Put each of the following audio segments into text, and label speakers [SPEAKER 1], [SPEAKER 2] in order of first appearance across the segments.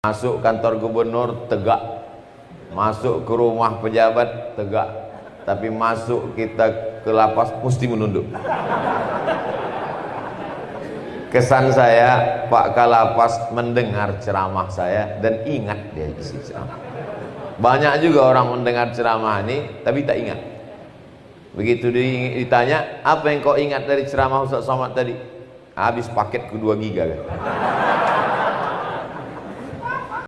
[SPEAKER 1] Masuk kantor gubernur tegak, masuk ke rumah pejabat tegak, tapi masuk kita ke lapas mesti menunduk. Kesan saya, Pak Kalapas mendengar ceramah saya dan ingat dia isi ceramah. Banyak juga orang mendengar ceramah ini tapi tak ingat. Begitu ditanya, apa yang kau ingat dari ceramah Ustaz Somad tadi? Habis paket ke 2 giga kan?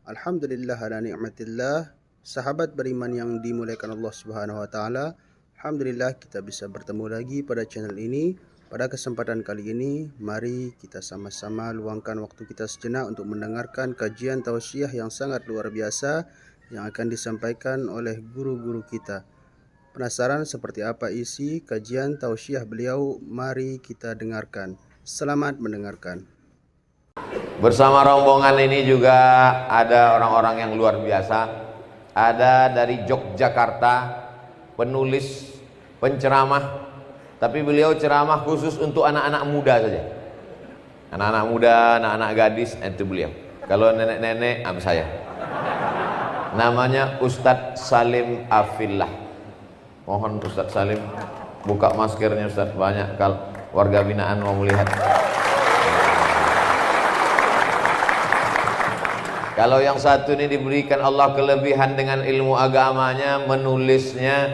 [SPEAKER 2] Alhamdulillah ala ni'matillah. Sahabat beriman yang dimuliakan Allah Subhanahu wa taala, alhamdulillah kita bisa bertemu lagi pada channel ini. Pada kesempatan kali ini, mari kita sama-sama luangkan waktu kita sejenak untuk mendengarkan kajian tausiah yang sangat luar biasa yang akan disampaikan oleh guru-guru kita. Penasaran seperti apa isi kajian tausiah beliau? Mari kita dengarkan. Selamat mendengarkan.
[SPEAKER 1] Bersama rombongan ini juga ada orang-orang yang luar biasa. Ada dari Yogyakarta, penulis, penceramah. Tapi beliau ceramah khusus untuk anak-anak muda saja. Anak-anak muda, anak-anak gadis, itu beliau. Kalau nenek-nenek, saya. Namanya Ustadz Salim Afillah. Mohon Ustadz Salim buka maskernya Ustadz, banyak kalau warga binaan mau melihat. Kalau yang satu ini diberikan Allah kelebihan dengan ilmu agamanya, menulisnya.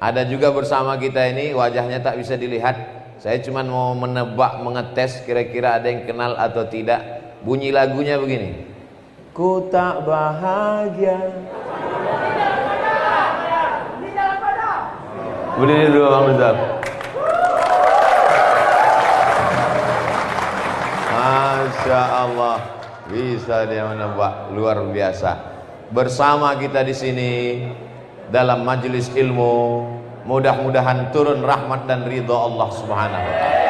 [SPEAKER 1] Ada juga bersama kita ini, wajahnya tak bisa dilihat. Saya cuma mau menebak, mengetes kira-kira ada yang kenal atau tidak. Bunyi lagunya begini. Ku tak bahagia. Berdiri dulu Bang Rizal. Masya Allah, bisa dia menebak, luar biasa. Bersama kita di sini dalam majelis ilmu, mudah-mudahan turun rahmat dan ridha Allah Subhanahu wa taala.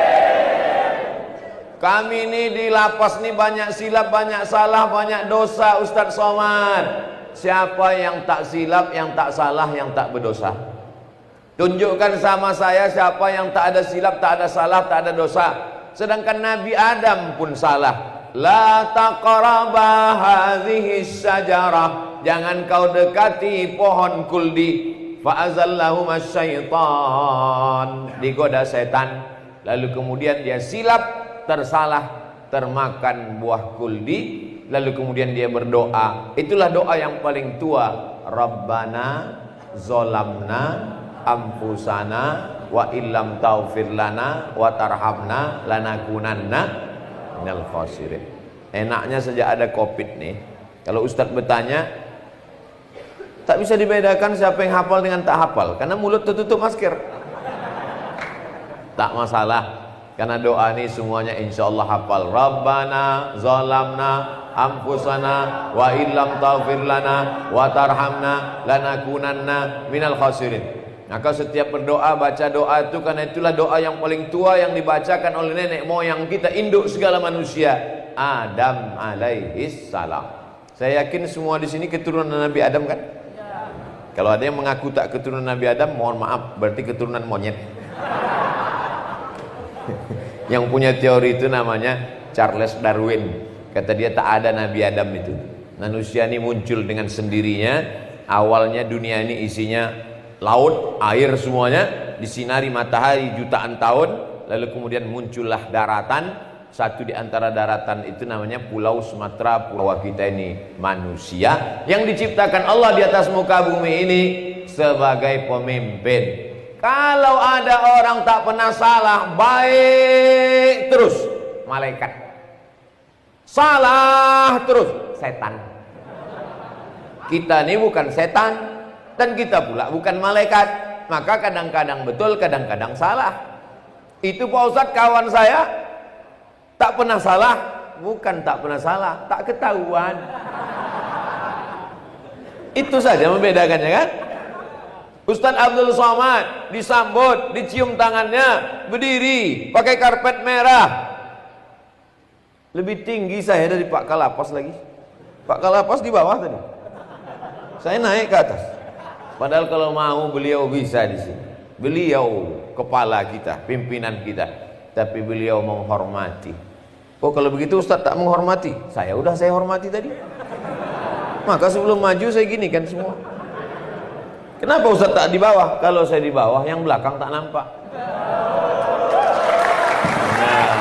[SPEAKER 1] Kami ini di lapas ini banyak silap, banyak salah, banyak dosa Ustaz Somad. Siapa yang tak silap, yang tak salah, yang tak berdosa? Tunjukkan sama saya siapa yang tak ada silap, tak ada salah, tak ada dosa. Sedangkan Nabi Adam pun salah. La taqraba hadhihi syajarah, jangan kau dekati pohon kuldi. Fa'azallahuma syaitan, digoda setan, lalu kemudian dia silap, tersalah, termakan buah kuldi, lalu kemudian dia berdoa. Itulah doa yang paling tua. Rabbana zolamna ampusana wa illam taufir lana wa tarhamna lanakunanna minal khasirin. Enaknya sejak ada Covid nih, kalau Ustadz bertanya tak bisa dibedakan siapa yang hafal dengan tak hafal, karena mulut tertutup masker. Tak masalah, karena doa ini semuanya insya Allah hafal. Rabbana zalamna ampusana wa illam taufir lana wa tarhamna lanakunanna minal khasirin. Maka setiap berdoa, baca doa itu, karena itulah doa yang paling tua yang dibacakan oleh nenek moyang kita, induk segala manusia, Adam alaihis salam. Saya yakin semua di sini keturunan Nabi Adam kan? Ya. Kalau ada yang mengaku tak keturunan Nabi Adam, mohon maaf, berarti keturunan monyet. Yang punya teori itu namanya Charles Darwin. Kata dia tak ada Nabi Adam itu. Manusia ini muncul dengan sendirinya. Awalnya dunia ini isinya laut, air semuanya, disinari matahari jutaan tahun, lalu kemudian muncullah daratan. Satu di antara daratan itu namanya Pulau Sumatera. Pulau kita ini manusia yang diciptakan Allah di atas muka bumi ini sebagai pemimpin. Kalau ada orang tak pernah salah, baik terus, malaikat. Salah terus, setan. Kita ini bukan setan, dan kita pula bukan malaikat. Maka kadang-kadang betul, kadang-kadang salah. Itu Pak Ustadz kawan saya, tak pernah salah. Bukan tak pernah salah, tak ketahuan. Itu saja membedakannya kan. Ustadz Abdul Somad disambut, dicium tangannya, berdiri, pakai karpet merah. Lebih tinggi saya dari Pak Kalapas lagi. Pak Kalapas di bawah tadi, saya naik ke atas. Padahal kalau mau beliau bisa di sini. Beliau kepala kita, pimpinan kita, tapi beliau menghormati. Oh kalau begitu Ustaz tak menghormati? Saya hormati tadi. Maka sebelum maju saya gini kan semua. Kenapa Ustaz tak di bawah? Kalau saya di bawah, yang belakang tak nampak. Nah,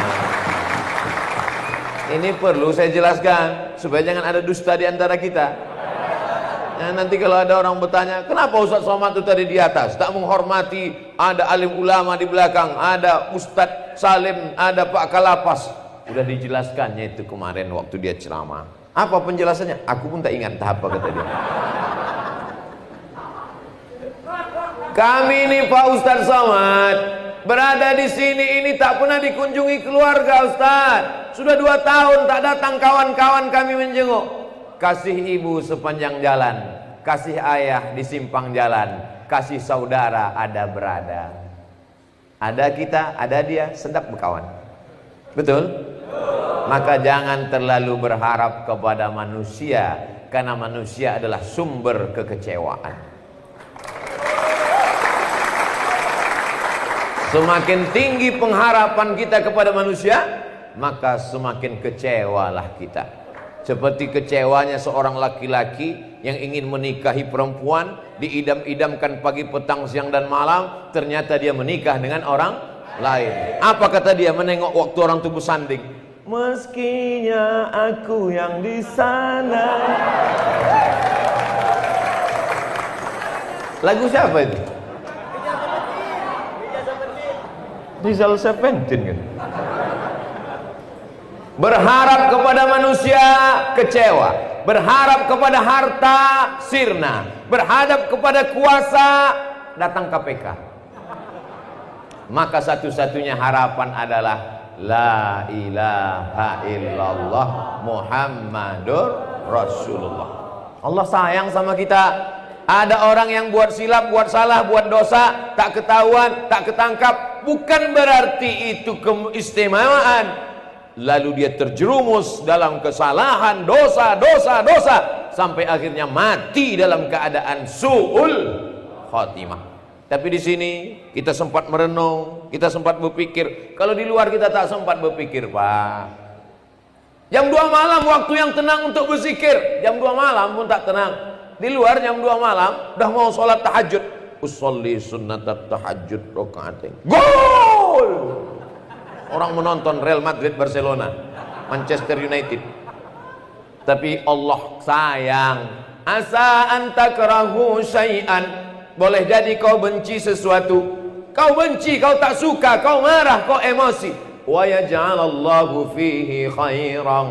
[SPEAKER 1] ini perlu saya jelaskan supaya jangan ada dusta di antara kita. Nah, nanti kalau ada orang bertanya, kenapa Ustaz Somad itu tadi di atas? Tak menghormati, ada alim ulama di belakang, ada Ustaz Salim, ada Pak Kalapas. Udah dijelaskannya itu kemarin waktu dia ceramah. Apa penjelasannya? Aku pun tak ingat apa kata dia. Kami ini Pak Ustaz Somad berada di sini ini tak pernah dikunjungi keluarga Ustaz. Sudah 2 tahun tak datang kawan-kawan kami menjenguk. Kasih ibu sepanjang jalan, kasih ayah di simpang jalan, kasih saudara ada berada. Ada kita, ada dia, sedap berkawan. Betul? Maka jangan terlalu berharap kepada manusia, karena manusia adalah sumber kekecewaan. Semakin tinggi pengharapan kita kepada manusia, maka semakin kecewalah kita. Seperti kecewanya seorang laki-laki yang ingin menikahi perempuan, diidam-idamkan pagi, petang, siang dan malam, ternyata dia menikah dengan orang lain. Apa kata dia menengok waktu orang itu bersanding? Meskinya aku yang di sana. Lagu siapa itu? Rizal Seventeen kan? Berharap kepada manusia kecewa, berharap kepada harta sirna, berharap kepada kuasa datang KPK. Maka satu-satunya harapan adalah la ilaha illallah Muhammadur Rasulullah. Allah sayang sama kita. Ada orang yang buat silap, buat salah, buat dosa, tak ketahuan, tak ketangkap, bukan berarti itu keistimewaan. Lalu dia terjerumus dalam kesalahan, dosa sampai akhirnya mati dalam keadaan su'ul khatimah. Tapi di sini kita sempat merenung, kita sempat berpikir. Kalau di luar kita tak sempat berpikir, Pak. Jam 2 malam waktu yang tenang untuk berzikir. Jam 2 malam pun tak tenang. Di luar jam 2 malam udah mau sholat tahajud. Usolli sunnatat tahajud rakaatain. Gol! Orang menonton Real Madrid, Barcelona, Manchester United. Tapi Allah sayang. Asa antakrahu syai'an. Boleh jadi kau benci sesuatu. Kau benci, kau tak suka, kau marah, kau emosi. Wa yaj'alallahu fihi khairan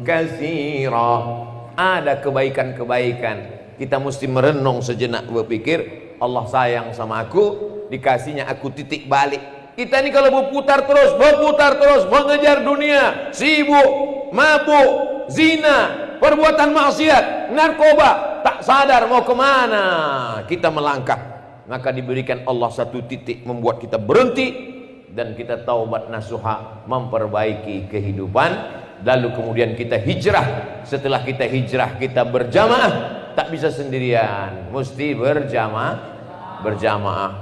[SPEAKER 1] katsira. Ada kebaikan-kebaikan. Kita mesti merenung sejenak, berpikir Allah sayang sama aku, dikasihnya aku titik balik. Kita ini kalau berputar terus mengejar dunia, sibuk, mabuk, zina, perbuatan maksiat, narkoba, tak sadar mau kemana kita melangkah. Maka diberikan Allah satu titik membuat kita berhenti dan kita taubat nasuha, memperbaiki kehidupan. Lalu kemudian kita hijrah. Setelah kita hijrah, kita berjamaah. Tak bisa sendirian, mesti berjamaah.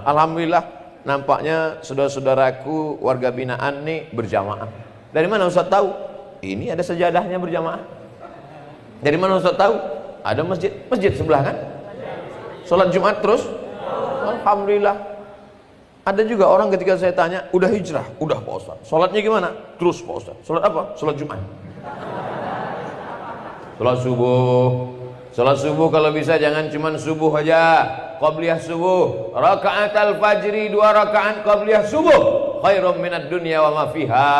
[SPEAKER 1] Alhamdulillah. Nampaknya saudara-saudaraku warga binaan nih berjamaah. Dari mana Ustaz tahu? Ini ada sejadahnya berjamaah. Dari mana Ustaz tahu? Ada masjid sebelah kan? Sholat Jumat terus? Alhamdulillah. Ada juga orang ketika saya tanya, udah hijrah? Udah Pak Ustaz. Sholatnya gimana? Terus Pak Ustaz. Sholat apa? Sholat Jumat. Sholat subuh. Sholat subuh kalau bisa jangan cuma subuh aja, qabliyah subuh, rakaat al-fajri 2 rakaat qabliyah subuh, khairum minad dunya wa ma fiha,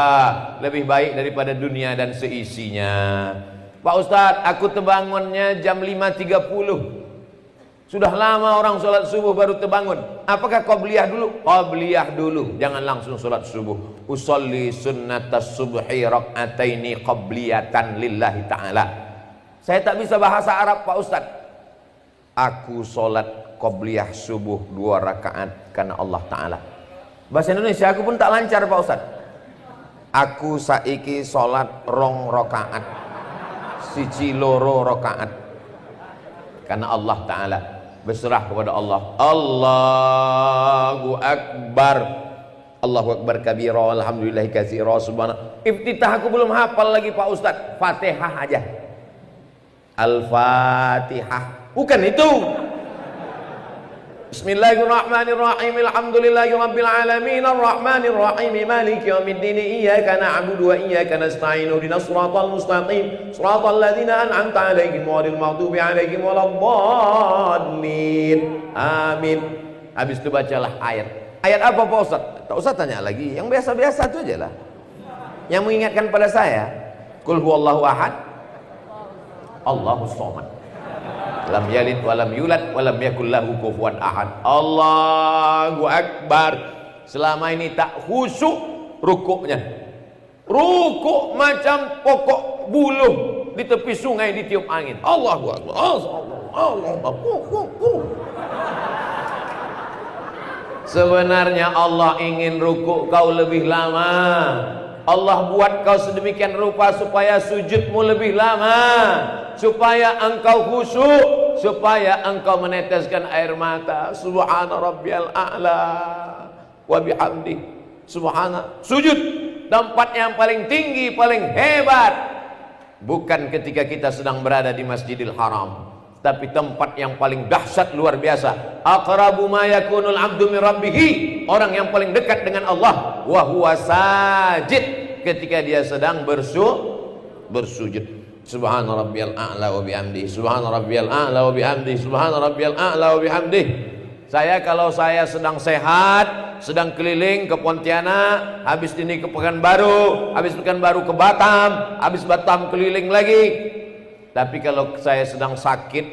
[SPEAKER 1] lebih baik daripada dunia dan seisinya. Pak Ustadz, aku terbangunnya jam 5.30. Sudah lama orang sholat subuh baru terbangun. Apakah qabliyah dulu? Qabliyah dulu, jangan langsung sholat subuh. Usolli sunnatas subhi rak'ataini qabliyatan lillahi ta'ala. Saya tak bisa bahasa Arab Pak Ustadz. Aku sholat qabliyah subuh 2 rakaat karena Allah Ta'ala. Bahasa Indonesia aku pun tak lancar Pak Ustadz. Aku saiki sholat 2 rakaat, 1 loro rakaat karena Allah Ta'ala. Berserah kepada Allah. Allahu Akbar. Allahu Akbar kabira, alhamdulillahi katsira, subhanallah. Iftitah aku belum hafal lagi Pak Ustadz. Fatihah aja. Al-Fatihah. Bukan itu. Bismillahirrahmanirrahim. Alhamdulillahirabbil alamin arrahmanir rahim maliki yaumiddin iyyaka na'budu wa iyyaka nasta'in ihdinas siratal mustaqim siratal ladzina an'amta 'alaihim ghairil maghdubi alaihim waladdallin. Amin. Habis itu bacalah ayat. Ayat apa Pak Ustaz? Tak usah tanya lagi, yang biasa-biasa itu aja lah. Yang mengingatkan pada saya, Qul huwallahu ahad, Allahus somad. Lam yalid walam yulad walam yakul lahu kufuwan ahad. Allahu akbar. Selama ini tak khusyuk rukuknya. Rukuk macam pokok buluh di tepi sungai ditiup angin. Allahu akbar. Allahu akbar. Sebenarnya Allah ingin rukuk kau lebih lama. Allah buat kau sedemikian rupa supaya sujudmu lebih lama, supaya engkau khusyuk, supaya engkau meneteskan air mata. Subhana rabbiyal a'la wa bihamdi. Subhana. Sujud tempat yang paling tinggi, paling hebat, bukan ketika kita sedang berada di Masjidil Haram, tapi tempat yang paling dahsyat, luar biasa. Aqrabu ma yakunul 'abdu min rabbih, orang yang paling dekat dengan Allah, wa huwa sajid, ketika dia sedang bersujud. Subhana rabbiyal a'la wa bihamdi. Subhana rabbiyal a'la wa bihamdi. Subhana rabbiyal a'la wa bihamdi. Kalau saya sedang sehat, sedang keliling ke Pontianak, habis ini ke Pekanbaru, habis Pekanbaru ke Batam, habis Batam keliling lagi. Tapi kalau saya sedang sakit,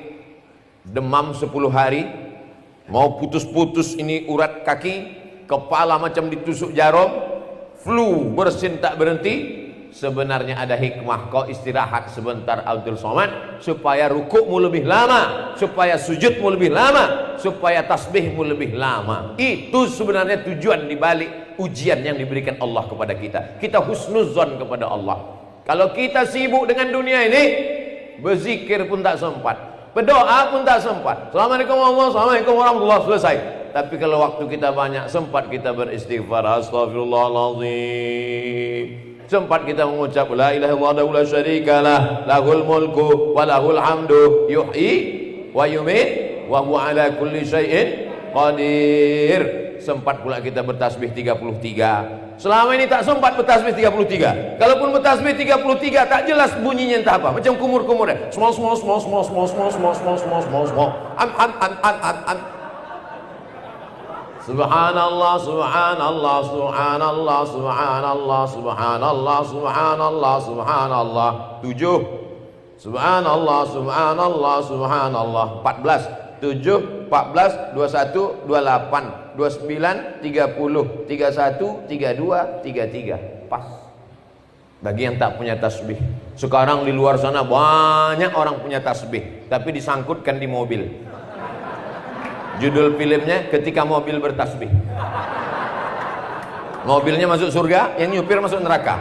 [SPEAKER 1] demam 10 hari, mau putus-putus ini urat kaki, kepala macam ditusuk jarum, flu bersin tak berhenti, sebenarnya ada hikmah. Kau istirahat sebentar Abdul Somad, supaya rukukmu lebih lama, supaya sujudmu lebih lama, supaya tasbihmu lebih lama. Itu sebenarnya tujuan dibalik ujian yang diberikan Allah kepada kita. Kita husnuzon kepada Allah. Kalau kita sibuk dengan dunia ini, berzikir pun tak sempat, berdoa pun tak sempat. Assalamualaikum warahmatullahi, selesai. Tapi kalau waktu kita banyak, sempat kita beristighfar, astagfirullahaladzim, sempat kita mengucap la ilaha illallah la syarikalah, lahul mulku wa lahul hamdu, yuhyi wa yumit wa huwa ala kulli syai'in qadir. Sempat pula kita bertasbih 33. Selama ini tak sempat bertasbih 33. Kalaupun bertasbih 33 tak jelas bunyinya entah apa, macam kumur-kumur ya. Small. Subhanallah, subhanallah, subhanallah, subhanallah, subhanallah, subhanallah, subhanallah. 7. Subhanallah, subhanallah, subhanallah. 14. 7, 14, 21, 28, 29, 30, 31, 32, 33. Pas. Bagi yang tak punya tasbih. Sekarang di luar sana banyak orang punya tasbih, tapi disangkutkan di mobil. Judul filmnya ketika mobil bertasbih. Mobilnya masuk surga, yang nyupir masuk neraka.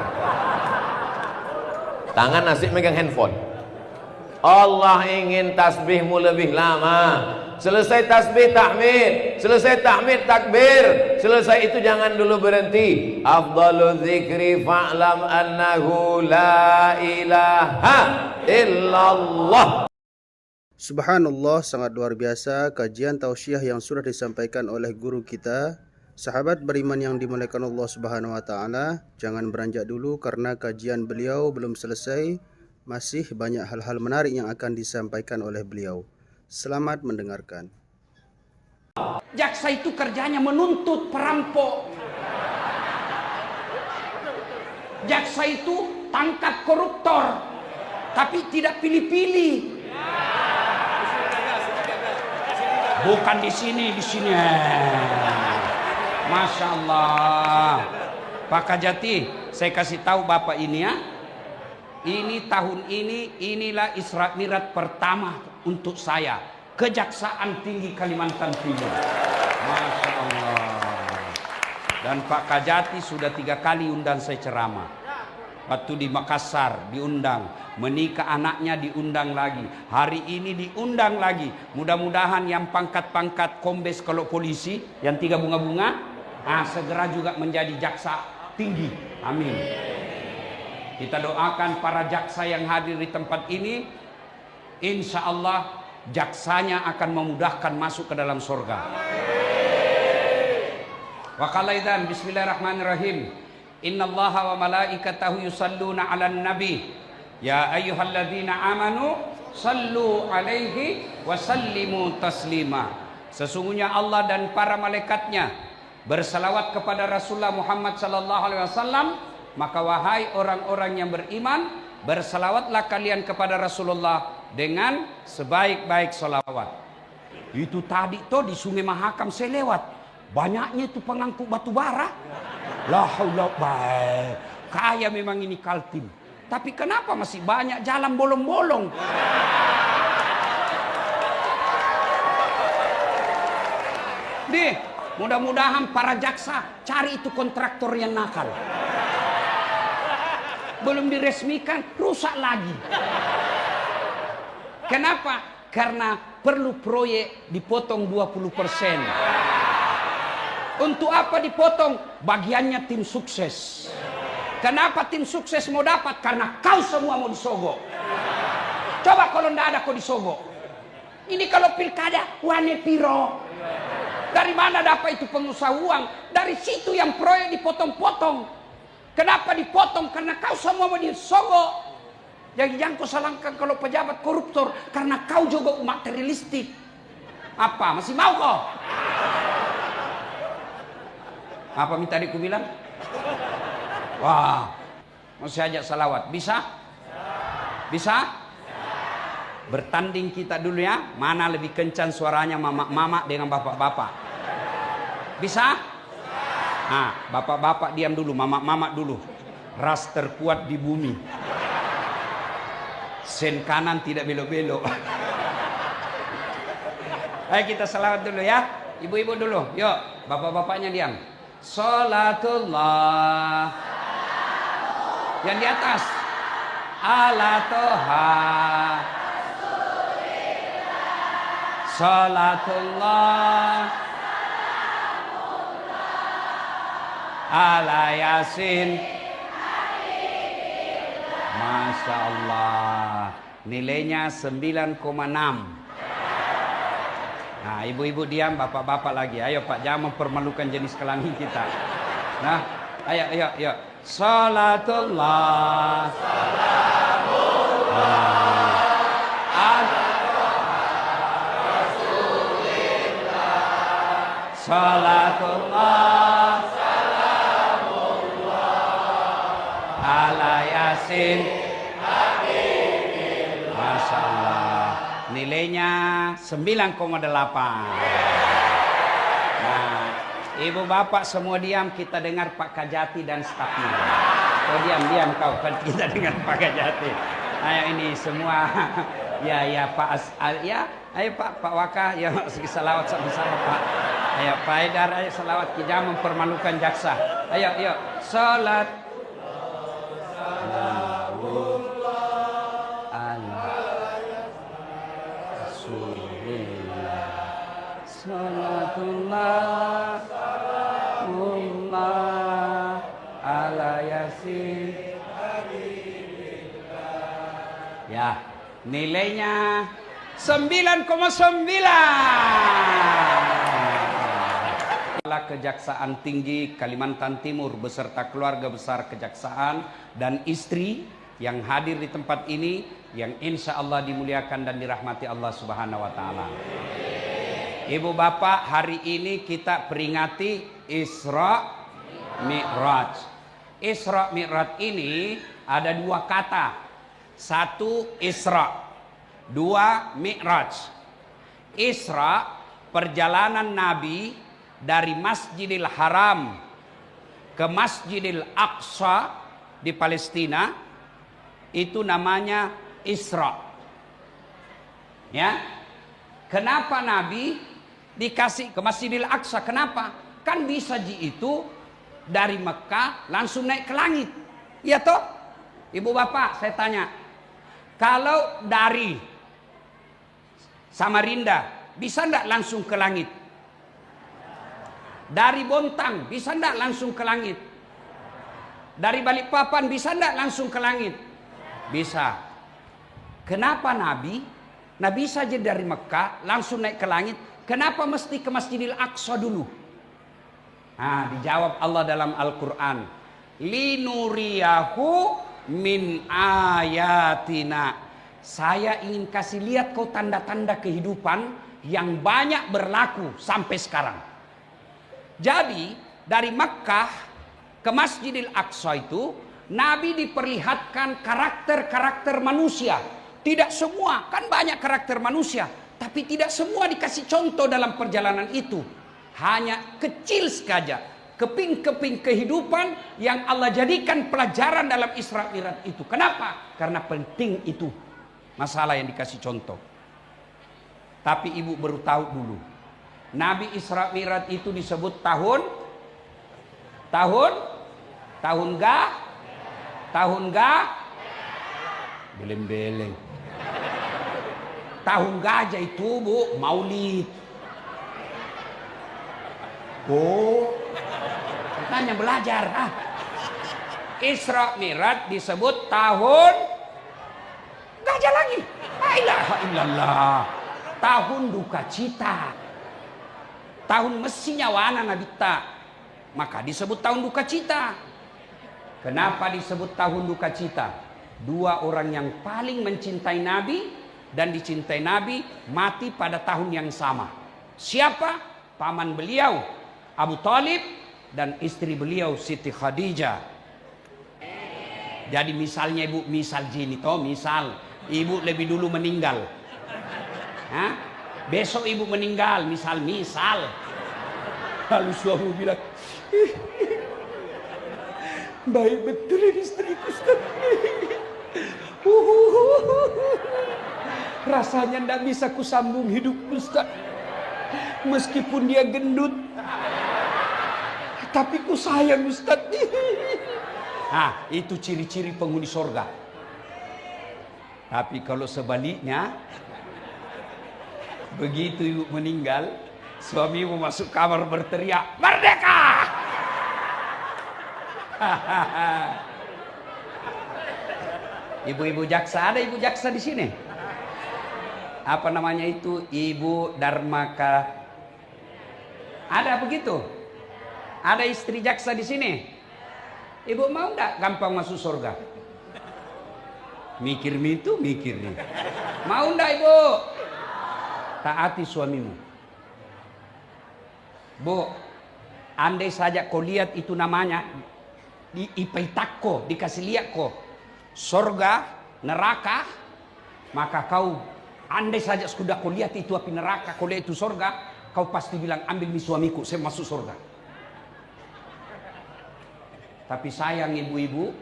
[SPEAKER 1] Tangan asik megang handphone. Allah ingin tasbihmu lebih lama. Selesai tasbih tahmid, selesai tahmid takbir, selesai itu jangan dulu berhenti. Afdhalu dzikri fa'lam annahu la ilaha illallah.
[SPEAKER 2] Subhanallah, sangat luar biasa kajian tausiah yang sudah disampaikan oleh guru kita. Sahabat beriman yang dimuliakan Allah Subhanahu wa taala, jangan beranjak dulu karena kajian beliau belum selesai. Masih banyak hal-hal menarik yang akan disampaikan oleh beliau. Selamat mendengarkan.
[SPEAKER 3] Jaksa itu kerjanya menuntut perampok. Jaksa itu tangkap koruptor, tapi tidak pilih-pilih. Bukan di sini, di sini. Masya Allah. Pak Kajati, saya kasih tahu Bapak ini ya. Ini tahun ini, inilah Isra Mi'raj pertama untuk saya. Kejaksaan Tinggi Kalimantan Timur. Masya Allah. Dan Pak Kajati sudah 3 kali undang saya ceramah. Waktu di Makassar diundang, menikah anaknya diundang lagi, hari ini diundang lagi. Mudah-mudahan yang pangkat-pangkat kombes kalau polisi, yang 3 bunga-bunga, segera juga menjadi jaksa tinggi. Amin. Kita doakan para jaksa yang hadir di tempat ini, insya Allah jaksanya akan memudahkan masuk ke dalam surga. Wa qala idzan bismillahirrahmanirrahim. Innallaha wa malaikatahu yusalluna 'alan nabi. Ya ayyuhalladzina amanu sallu 'alaihi wa sallimu taslima. Sesungguhnya Allah dan para malaikatnya bersalawat kepada Rasulullah Muhammad sallallahu alaihi wasallam, maka wahai orang-orang yang beriman, bersalawatlah kalian kepada Rasulullah dengan sebaik-baik salawat. Itu tadi tuh di Sungai Mahakam saya lewat, banyaknya itu pengangkut batu bara. La haula baik. Kaya memang ini Kaltim. Tapi kenapa masih banyak jalan bolong-bolong? Nih, mudah-mudahan para jaksa cari itu kontraktor yang nakal. Belum diresmikan, rusak lagi. Kenapa? Karena perlu proyek dipotong 20%. Untuk apa dipotong? Bagiannya tim sukses. Kenapa tim sukses mau dapat? Karena kau semua mau disogok. Coba kalau ndak ada kau disogok. Ini kalau pilkada, wane piro. Dari mana dapat itu pengusaha uang? Dari situ yang proyek dipotong-potong. Kenapa dipotong? Karena kau semua mau disogok. Jangan kau salahkan kalau pejabat koruptor, karena kau juga materialistik. Apa? Masih mau kau? Apa minta tadi ku bilang? Wah, mau saya ajak salawat. Bisa? Bisa? Bertanding kita dulu ya. Mana lebih kencang suaranya mama-mama dengan bapak-bapak? Bisa? Nah, bapak-bapak diam dulu, mama-mama dulu. Ras terkuat di bumi. Sen kanan tidak belok-belok. Ayo kita salawat dulu ya. Ibu-ibu dulu. Yuk, bapak-bapaknya diam. Salatullah. Yang di atas. Ala toha. Salatullah. Ala Yasin. Masya Allah. Nilainya 9,6. Nah, ibu-ibu diam, bapak-bapak lagi. Ayo Pak, jangan mempermalukan jenis kelamin kita. Nah, ayo. Salatullah. Salatullah. Ala Yasin. Masya Allah. Nilainya 9,8. Nah, ibu bapak semua diam, kita dengar Pak Kajati dan stafnya. Oh diam kau, kan kita dengar Pak Kajati. Ayo ini semua. Ya Pak ya, ayo Pak Waka, ya salawat sama-sama Pak. Ayo Pak Haidar, ayo salawat, kita mempermalukan jaksa. Ayo salat. Salatullah ala Yasin. Ya, nilainya 9,9. Kejaksaan Tinggi Kalimantan Timur beserta keluarga besar kejaksaan dan istri yang hadir di tempat ini, yang insya Allah dimuliakan dan dirahmati Allah Subhanahu wa Ta'ala. Ibu bapak, hari ini kita peringati Isra Mi'raj. Isra Mi'raj ini ada dua kata. Satu Isra, dua Mi'raj. Isra, perjalanan Nabi dari Masjidil Haram ke Masjidil Aqsa di Palestina, itu namanya Isra. Ya. Kenapa Nabi dikasih ke Masjidil Aqsa? Kenapa? Kan bisa itu dari Mekah langsung naik ke langit. Iya toh? Ibu bapak, saya tanya. Kalau dari Samarinda bisa enggak langsung ke langit? Dari Bontang bisa enggak langsung ke langit? Dari Balikpapan bisa enggak langsung ke langit? Bisa. Kenapa Nabi Nah bisa aja dari Mekah langsung naik ke langit. Kenapa mesti ke Masjidil Aqsa dulu? Nah dijawab Allah dalam Al-Quran. Linuriyahu min ayatina. Saya ingin kasih lihat kau tanda-tanda kehidupan yang banyak berlaku sampai sekarang. Jadi dari Mekah ke Masjidil Aqsa itu Nabi diperlihatkan karakter-karakter manusia. Tidak semua, kan banyak karakter manusia, tapi tidak semua dikasih contoh dalam perjalanan itu. Hanya kecil saja, keping-keping kehidupan yang Allah jadikan pelajaran dalam Isra Mi'raj itu. Kenapa? Karena penting itu masalah yang dikasih contoh. Tapi ibu baru tahu dulu, Nabi Isra Mi'raj itu disebut tahun beleng-beleng. Tahun gajah itu bu, maulid. Oh, tanya belajar. Isra Mi'raj disebut tahun gajah lagi. La ilaha illallah. Tahun duka cita. Tahun mestinya wana nabita. Maka disebut tahun duka cita. Kenapa disebut tahun duka cita? Dua orang yang paling mencintai Nabi dan dicintai Nabi mati pada tahun yang sama. Siapa? Paman beliau Abu Thalib dan istri beliau Siti Khadijah. Jadi misalnya ibu, misal gini toh, misal ibu lebih dulu meninggal. Besok ibu meninggal, misal. Lalu suami bilang, baik betul ini istriku Ustaz. Rasanya tidak bisa kusambung hidup Ustaz. Meskipun dia gendut, tapi ku sayang Ustaz. Nah, itu ciri-ciri penghuni sorga. Tapi kalau sebaliknya, begitu ibu meninggal, suamimu masuk kamar berteriak, "Merdeka!" Ibu-ibu jaksa, ada ibu jaksa di sini? Apa namanya itu? Ibu Darmaka. Ada begitu? Ada istri jaksa di sini? Ibu mau enggak gampang masuk surga? Mikir itu, mikir nih. Mau enggak ibu? Taati suamimu. Bu, andai saja kau lihat itu namanya di ipaitakko, dikasih lihat kau surga, neraka, maka kau andai saja sudah kau lihat itu api neraka, kau lihat itu surga, kau pasti bilang ambil nih suamiku, saya masuk surga. Tapi sayang ibu-ibu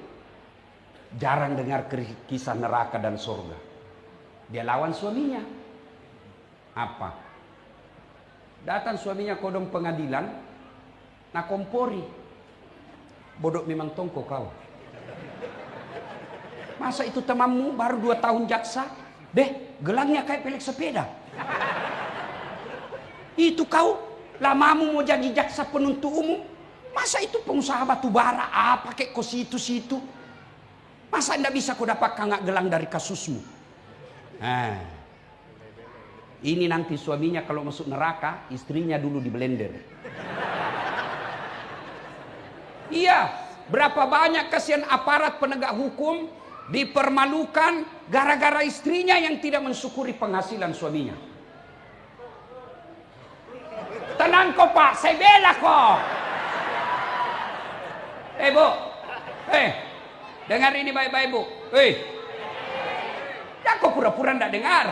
[SPEAKER 3] jarang dengar kisah neraka dan surga. Dia lawan suaminya. Apa? Datang suaminya kodong pengadilan, nak kompori. Bodoh memang tongko kau. Masa itu temanmu baru 2 tahun jaksa? Deh, gelangnya kayak pelek sepeda. Itu kau, lamamu mau jadi jaksa penuntut umum. Masa itu pengusaha batu bara, pakai kau situ-situ. Masa tidak bisa kau dapat kangak gelang dari kasusmu? Nah, ini nanti suaminya kalau masuk neraka, istrinya dulu di blender. Iya, berapa banyak kasihan aparat penegak hukum dipermalukan gara-gara istrinya yang tidak mensyukuri penghasilan suaminya. Tenang kok Pak, saya bela kok. Bu, dengar ini baik-baik Bu. Ya kok pura-pura tidak dengar.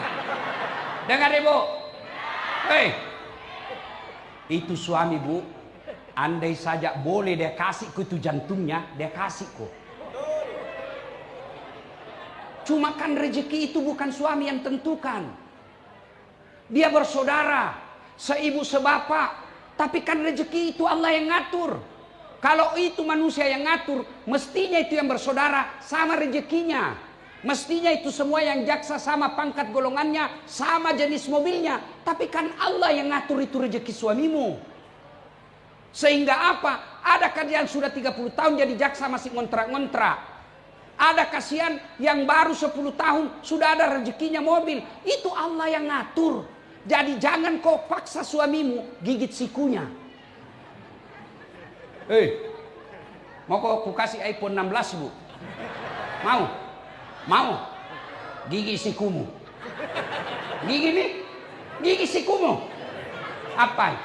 [SPEAKER 3] Dengar ibu. Itu suami Bu, andai saja boleh dia kasih ku itu jantungnya, dia kasih ku. Cuma kan rezeki itu bukan suami yang tentukan. Dia bersaudara, seibu sebapak, tapi kan rezeki itu Allah yang ngatur. Kalau itu manusia yang ngatur, mestinya itu yang bersaudara sama rezekinya. Mestinya itu semua yang jaksa sama pangkat golongannya, sama jenis mobilnya. Tapi kan Allah yang ngatur itu rezeki suamimu. Sehingga apa? Ada kerjaan sudah 30 tahun jadi jaksa masih ngontrak-ngontrak. Ada kasihan yang baru 10 tahun sudah ada rezekinya mobil. Itu Allah yang ngatur. Jadi jangan kau paksa suamimu gigit sikunya. Mau kau kasih iPhone 16 bu? Mau? Mau? Gigi sikumu. Gigi nih? Gigi sikumu. Apa?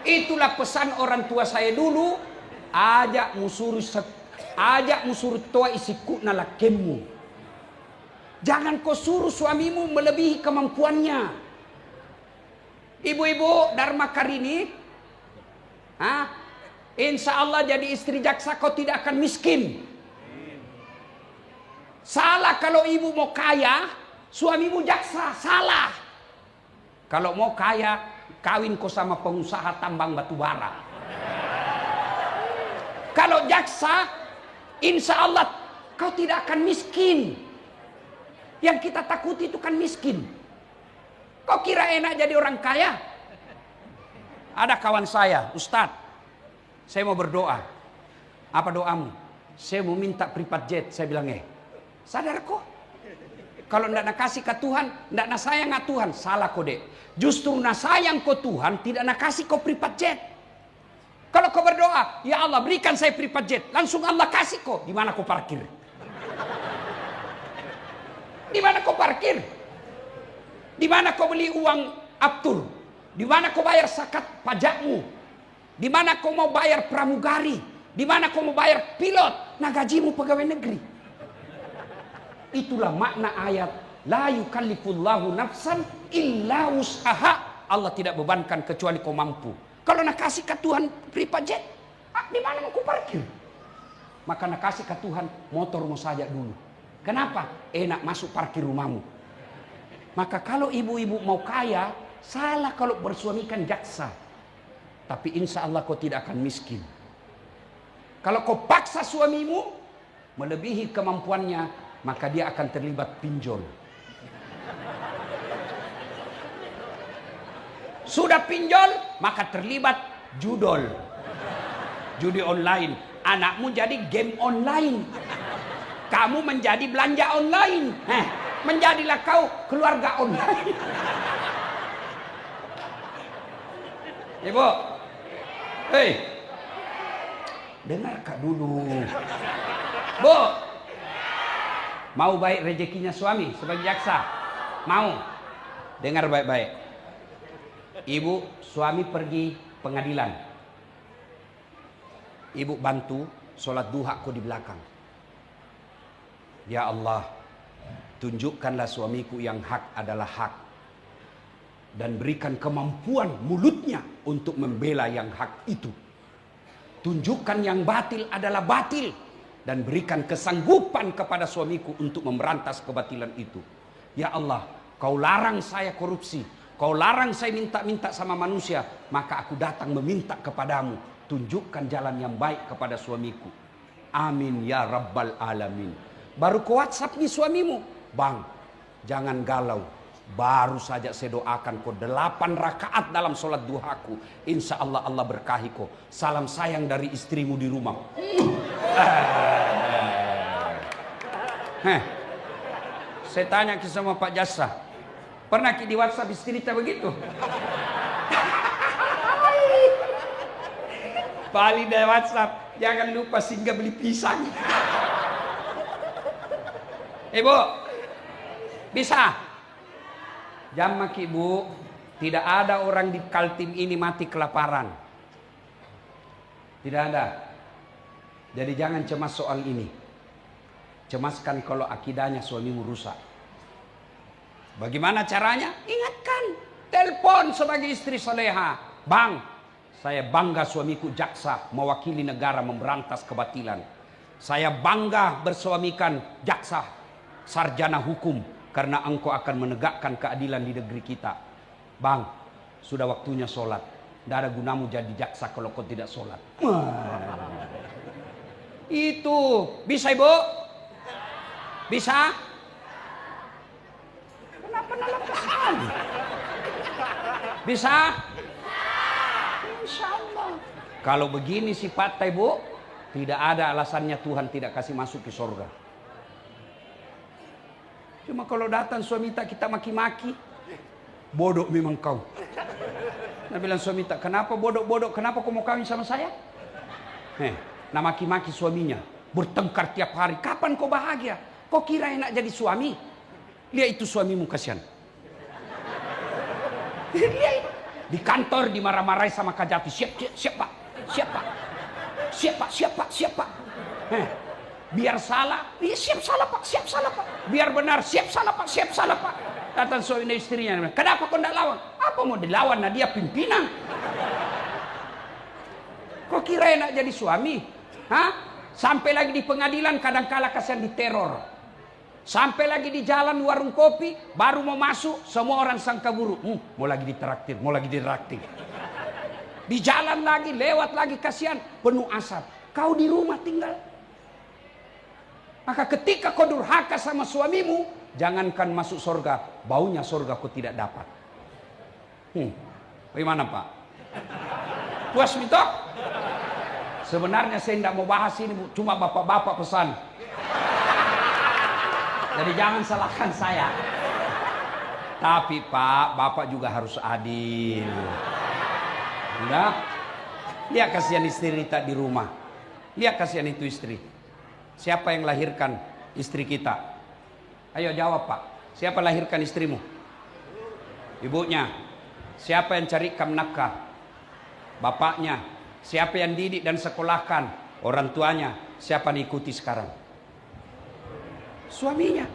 [SPEAKER 3] Itulah pesan orang tua saya dulu. Ajak musuru toa isiku nalakemu. Jangan kau suruh suamimu melebihi kemampuannya. Ibu-ibu Dharma Karini, insya Allah jadi istri jaksa kau tidak akan miskin. Salah kalau ibu mau kaya, suamimu jaksa, salah. Kalau mau kaya, kawin kau sama pengusaha tambang batu bara. Kalau jaksa, insya Allah kau tidak akan miskin. Yang kita takuti itu kan miskin. Kau kira enak jadi orang kaya? Ada kawan saya, Ustadz, saya mau berdoa. Apa doamu? Saya mau minta private jet. Saya bilang, sadar kok? Kalau ndak nak kasih ke Tuhan, ndak nak sayang ke Tuhan, salah kau dek. Justru nak sayang kau Tuhan, tidak nak kasih kau private jet. Kalau kau berdoa, ya Allah berikan saya private jet, langsung Allah kasih kau. Di mana kau parkir? Di mana kau parkir? Di mana kau beli uang aftur? Di mana kau bayar zakat pajakmu? Di mana kau mau bayar pramugari? Di mana kau mau bayar pilot? Nah gajimu pegawai negeri. Itulah makna ayat la yukallifullahu nafsan illa wus'aha. Allah tidak bebankan kecuali kau mampu. Kalau nak kasih ke Tuhan private jet, di mana mau kau parkir? Maka nak kasih ke Tuhan motor mau saja dulu. Kenapa? Enak masuk parkir rumahmu. Maka kalau ibu-ibu mau kaya, salah kalau bersuamikan jaksa. Tapi insya Allah kau tidak akan miskin. Kalau kau paksa suamimu melebihi kemampuannya, maka dia akan terlibat pinjol. Sudah pinjol, maka terlibat judol. Judi online. Anakmu jadi game online. Kamu menjadi belanja online. Menjadilah kau keluarga online. Ibu, dengar kak dulu. Bu, mau baik rezekinya suami sebagai jaksa? Mau? Dengar baik-baik. Ibu, suami pergi pengadilan. Ibu bantu sholat duha ku di belakang. Ya Allah, tunjukkanlah suamiku yang hak adalah hak. Dan berikan kemampuan mulutnya untuk membela yang hak itu. Tunjukkan yang batil adalah batil. Dan berikan kesanggupan kepada suamiku untuk memberantas kebatilan itu. Ya Allah, kau larang saya korupsi. Kau larang saya minta-minta sama manusia. Maka aku datang meminta kepadamu. Tunjukkan jalan yang baik kepada suamiku. Amin ya Rabbal Alamin. Baru ke WhatsApp nih suamimu. Bang, jangan galau. Baru saja saya doakan kau 8 rakaat dalam sholat duhaku. Insya Allah Allah berkahi kau. Salam sayang dari istrimu di rumah. Saya tanya ke sama Pak Jasa. Pernah di WhatsApp istri kita begitu? Balik dari WhatsApp. Jangan lupa singgah beli pisang. Ibu, bisa? Jamak ibu, tidak ada orang di Kaltim ini mati kelaparan. Tidak ada. Jadi jangan cemas soal ini. Cemaskan kalau akidahnya suamimu rusak. Bagaimana caranya? Ingatkan. Telepon sebagai istri soleha. Bang, saya bangga suamiku jaksa mewakili negara memberantas kebatilan. Saya bangga bersuamikan jaksa sarjana hukum karena engkau akan menegakkan keadilan di negeri kita. Bang, sudah waktunya sholat. Tidak ada gunamu jadi jaksa kalau kau tidak sholat. Itu bisa ibu? Bisa? Kenapa nalapasan? Bisa? Insya Allah. Kalau begini sifatnya Bu, tidak ada alasannya Tuhan tidak kasih masuk ke surga. Cuma kalau datang suami tak kita maki-maki, bodoh memang kau. Nah bilang suami tak, kenapa bodoh-bodoh, kenapa kau mau kawin sama saya? Nah maki-maki suaminya, bertengkar tiap hari. Kapan kau bahagia? Kau kira enak jadi suami? Lihat itu suamimu kasihan. Lihat di kantor dimarah-marahi sama Kajati. Siap pak, siap pak, siap pak, siap pak, siap pak. Biar salah, iya siap salah pak, siap salah pak. Biar benar, siap salah pak, siap salah pak. Datang suami dan istrinya, kenapa kau tidak lawan? Apa mau dilawan? Nah dia pimpinan. Kau kira enak jadi suami? Hah? Sampai lagi di pengadilan kadang-kala kasihan diteror. Sampai lagi di jalan warung kopi, baru mau masuk, semua orang sangka buruk. Mau lagi ditraktir, mau lagi ditraktir. Di jalan lagi, lewat lagi kasihan, penuh asap. Kau di rumah tinggal. Maka ketika kau durhaka sama suamimu, jangankan masuk surga, baunya surga kau tidak dapat. Bagaimana Pak? Puas minta? Sebenarnya saya tidak mau bahas ini, cuma bapak-bapak pesan. Jadi jangan salahkan saya. Tapi Pak, bapak juga harus adil. Enggak? Lihat kasihan istri tak di rumah. Lihat kasihan itu istri. Siapa yang lahirkan istri kita? Ayo jawab Pak. Siapa lahirkan istrimu? Ibunya. Siapa yang carikan nafkah? Bapaknya. Siapa yang didik dan sekolahkan? Orang tuanya. Siapa yang ikuti sekarang? Suaminya.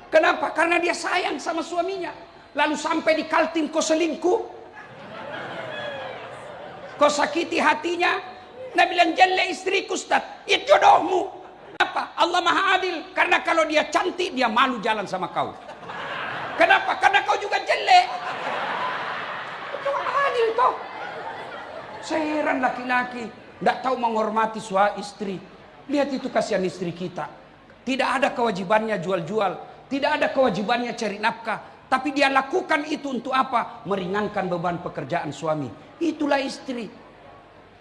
[SPEAKER 3] Kenapa? Karena dia sayang sama suaminya. Lalu sampai di kaltim kau selingkuh. Kau sakiti hatinya. Nah bilang jelek istriku Ustaz. Itu jodohmu. Kenapa? Allah Maha Adil. Karena kalau dia cantik, dia malu jalan sama kau. Kenapa? Karena kau juga jelek. Itu adil toh. Saya heran laki-laki tidak tahu menghormati suami istri. Lihat itu kasihan istri kita. Tidak ada kewajibannya jual-jual. Tidak ada kewajibannya cari nafkah. Tapi dia lakukan itu untuk apa? Meringankan beban pekerjaan suami. Itulah istri.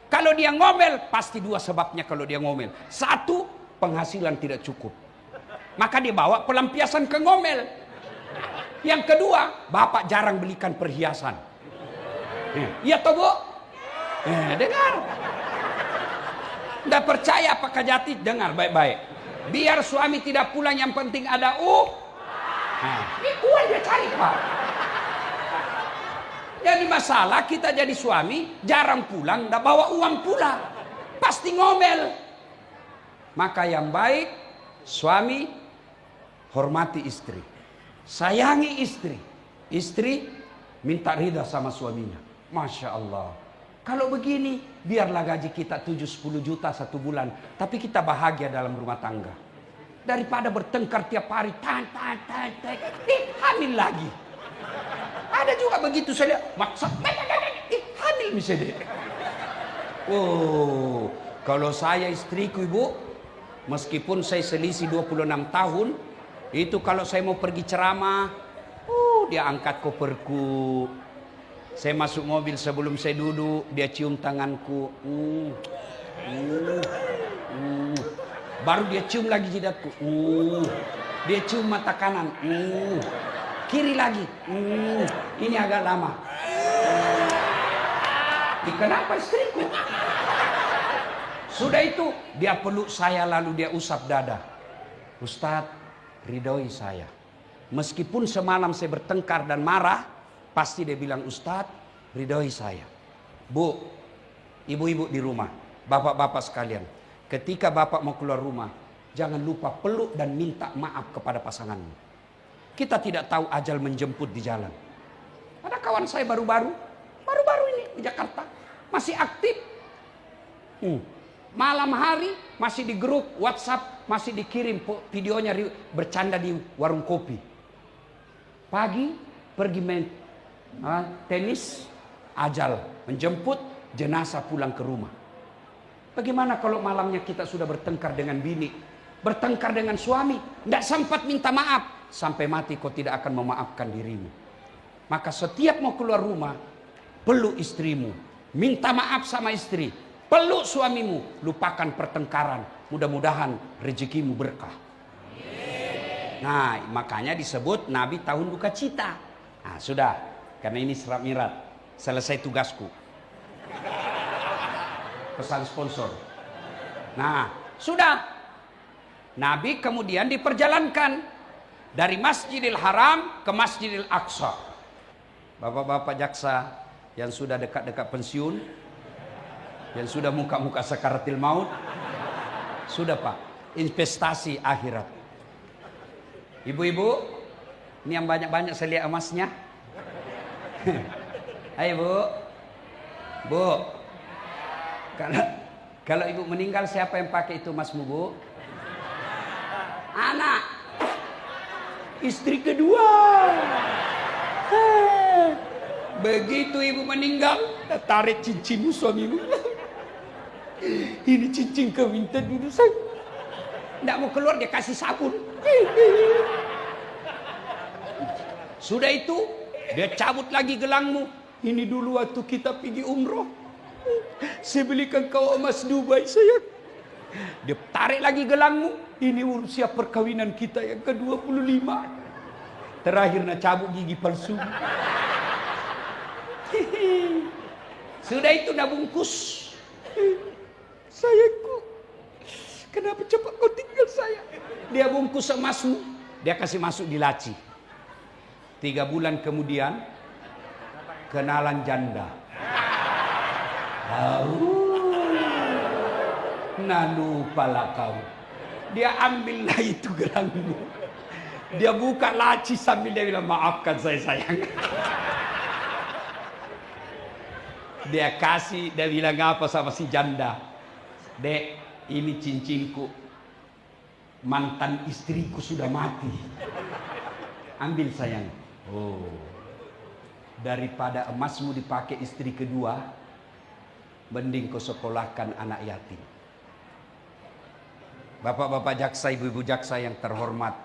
[SPEAKER 3] Kalau dia ngomel, pasti dua sebabnya kalau dia ngomel. Satu, penghasilan tidak cukup. Maka dia bawa pelampiasan ke ngomel. Yang kedua, bapak jarang belikan perhiasan. Iya toh Bu? Dengar. Tidak percaya Pak Kajati? Dengar baik-baik. Biar suami tidak pulang, yang penting ada ini uang dia cari Pak. Jadi masalah kita jadi suami jarang pulang, tidak bawa uang pulang, pasti ngomel. Maka yang baik, suami hormati istri, sayangi istri, istri minta ridha sama suaminya. Masya Allah. Kalau begini, biarlah gaji kita 7-10 juta satu bulan, tapi kita bahagia dalam rumah tangga. Daripada bertengkar tiap hari, hamil lagi. Ada juga begitu saya lihat, maksa, hamil misalnya. Oh, kalau saya istriku Ibu, meskipun saya selisih 26 tahun, itu kalau saya mau pergi ceramah, dia angkat koperku. Saya masuk mobil sebelum saya duduk, dia cium tanganku. Baru dia cium lagi jidatku. Dia cium mata kanan. Kiri lagi. Ini agak lama. Kenapa istriku? Sudah itu, dia peluk saya lalu dia usap dada. Ustadz, ridhoi saya. Meskipun semalam saya bertengkar dan marah, pasti dia bilang, Ustadz, ridhoi saya. Bu, ibu-ibu di rumah, bapak-bapak sekalian, ketika bapak mau keluar rumah, jangan lupa peluk dan minta maaf kepada pasanganmu. Kita tidak tahu ajal menjemput di jalan. Ada kawan saya baru-baru ini di Jakarta, masih aktif. Malam hari masih di grup WhatsApp, masih dikirim videonya bercanda di warung kopi. Pagi pergi main tenis, ajal menjemput, jenazah pulang ke rumah. Bagaimana kalau malamnya kita sudah bertengkar dengan bini, bertengkar dengan suami, tidak sempat minta maaf, sampai mati kau tidak akan memaafkan dirimu. Maka setiap mau keluar rumah, peluk istrimu, minta maaf sama istri. Peluk suamimu, lupakan pertengkaran. Mudah-mudahan rezekimu berkah. Nah, makanya disebut Nabi tahun duka cita. Nah, sudah. Karena ini Isra Mi'raj. Selesai tugasku. Pesan sponsor. Nah, sudah. Nabi kemudian diperjalankan dari Masjidil Haram ke Masjidil Aqsa. Bapak-bapak jaksa yang sudah dekat-dekat pensiun, yang sudah muka-muka sakaratil maut, sudah Pak, investasi akhirat. Ibu-ibu, ini yang banyak-banyak saya lihat emasnya. Hai Bu, Bu, kalau ibu meninggal siapa yang pakai itu emasmu Bu? Anak, istri kedua. Begitu ibu meninggal, tarik cincinmu suamimu. Ini cincin kau minta dulu saya. Tidak mau keluar dia kasih sabun. Sudah itu dia cabut lagi gelangmu. Ini dulu waktu kita pergi umroh. Saya belikan kau emas Dubai sayang. Dia tarik lagi gelangmu. Ini usia perkawinan kita yang ke-25. Terakhir nak cabut gigi palsu. Sudah itu nak bungkus. Sayangku, kenapa cepat kau tinggal saya? Dia bungkus emasmu, dia kasih masuk di laci. 3 bulan kemudian, kenalan janda. Nah lupalah kau. Dia ambillah itu gelangmu. Dia buka laci sambil dia bilang maafkan saya sayang. Dia kasih, dia bilang apa sama si janda? Dek, ini cincinku. Mantan istriku sudah mati. Ambil sayang. Oh, daripada emasmu dipakai istri kedua, mending kau sekolahkan anak yatim. Bapak-bapak jaksa, ibu-ibu jaksa yang terhormat,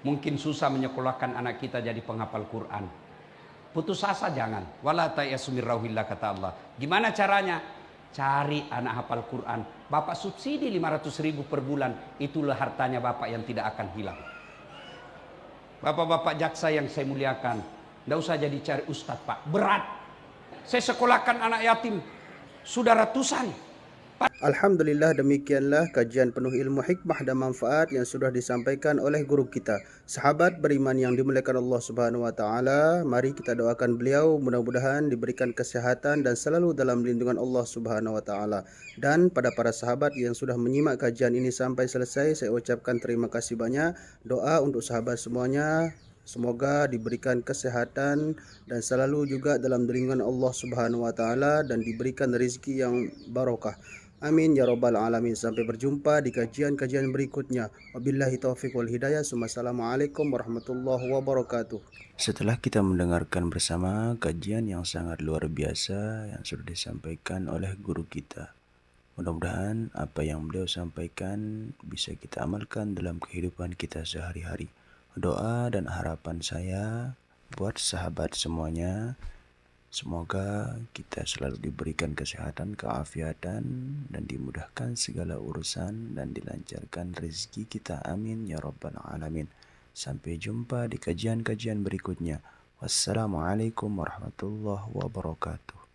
[SPEAKER 3] mungkin susah menyekolahkan anak kita jadi penghafal Quran. Putus asa jangan. Wala tayasu min rauhillah kata Allah. Gimana caranya? Cari anak hafal Quran. Bapak subsidi 500.000 per bulan. Itulah hartanya Bapak yang tidak akan hilang. Bapak-bapak jaksa yang saya muliakan, tidak usah jadi cari ustadz Pak. Berat. Saya sekolahkan anak yatim sudah ratusan.
[SPEAKER 2] Alhamdulillah, demikianlah kajian penuh ilmu, hikmah dan manfaat yang sudah disampaikan oleh guru kita, sahabat beriman yang dimuliakan Allah Subhanahu wa taala. Mari kita doakan beliau mudah-mudahan diberikan kesehatan dan selalu dalam lindungan Allah Subhanahu wa taala. Dan pada para sahabat yang sudah menyimak kajian ini sampai selesai, saya ucapkan terima kasih banyak. Doa untuk sahabat semuanya, semoga diberikan kesehatan dan selalu juga dalam lindungan Allah Subhanahu wa taala dan diberikan rezeki yang barokah. Amin ya rabbal alamin. Sampai berjumpa di kajian-kajian berikutnya. Wabillahi taufiq wal hidayah. Assalamualaikum warahmatullahi wabarakatuh. Setelah kita mendengarkan bersama kajian yang sangat luar biasa yang sudah disampaikan oleh guru kita, mudah-mudahan apa yang beliau sampaikan bisa kita amalkan dalam kehidupan kita sehari-hari. Doa dan harapan saya buat sahabat semuanya, semoga kita selalu diberikan kesehatan, keafiatan, dan dimudahkan segala urusan dan dilancarkan rezeki kita. Amin ya rabbal alamin. Sampai jumpa di kajian-kajian berikutnya. Wassalamualaikum warahmatullahi wabarakatuh.